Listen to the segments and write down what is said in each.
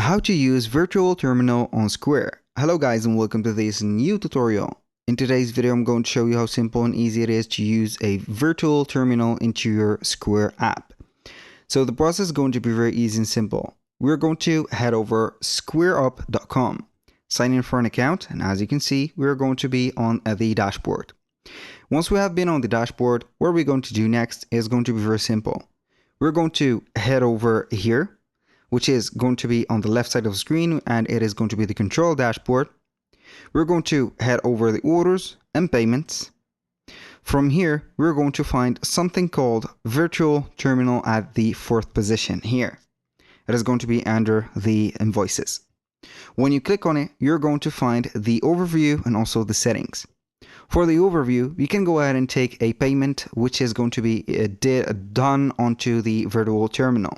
How to use virtual terminal on Square. Hello guys and welcome to this new tutorial. In today's video I'm going to show you how simple and easy it is to use a virtual terminal into your Square app. So the process is going to be very easy and simple. We're going to head over squareup.com, sign in for an account, and as you can see we're going to be on the dashboard. Once we have been on the dashboard, what we're going to do next is going to be very simple. We're going to head over here, which is going to be on the left side of the screen, and it is going to be the control dashboard. We're going to head over the orders and payments. From here, we're going to find something called virtual terminal at the fourth position here. It is going to be under the invoices. When you click on it, you're going to find the overview and also the settings. For the overview, you can go ahead and take a payment which is going to be done onto the virtual terminal.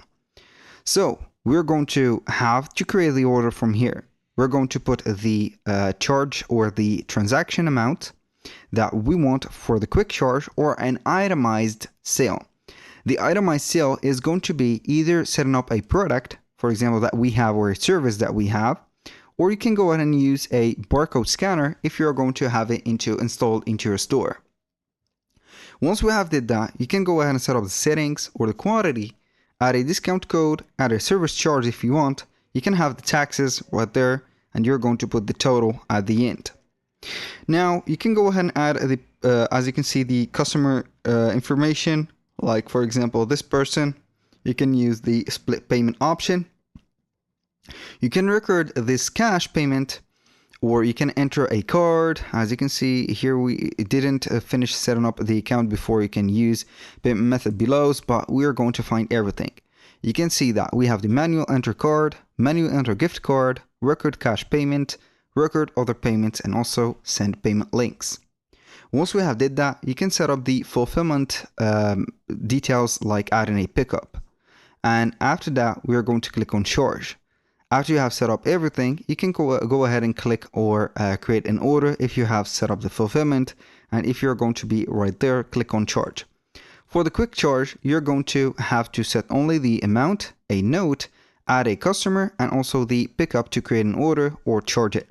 So we're going to have to create the order from here. We're going to put the charge or the transaction amount that we want for the quick charge or an itemized sale. The itemized sale is going to be either setting up a product, for example, that we have, or a service that we have, or you can go ahead and use a barcode scanner if you're going to have it installed into your store. Once we have did that, you can go ahead and set up the settings or the quantity, add a discount code, add a service charge if you want. You can have the taxes right there, and you're going to put the total at the end. Now you can go ahead and add the as you can see, the customer information, like for example this person. You can use the split payment option. You can record this cash payment, or you can enter a card. As you can see here, we didn't finish setting up the account before. You can use payment method below, but we are going to find everything. You can see that we have the manual enter card, manual enter gift card, record cash payment, record other payments, and also send payment links. Once we have did that, you can set up the fulfillment details, like adding a pickup. And after that, we are going to click on charge. After you have set up everything, you can go ahead and click or create an order if you have set up the fulfillment. And if you're going to be right there, click on charge. For the quick charge, you're going to have to set only the amount, a note, add a customer, and also the pickup to create an order or charge it.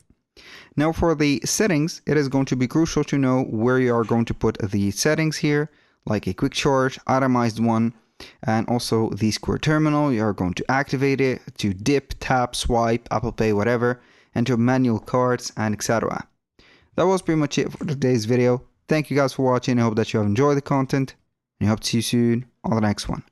Now for the settings, it is going to be crucial to know where you are going to put the settings here, like a quick charge, itemized one, and also the Square terminal. You are going to activate it to dip, tap, swipe, Apple Pay, whatever, and to manual cards and etc. That was pretty much it for today's video. Thank you guys for watching. I hope that you have enjoyed the content, and I hope to see you soon on the next one.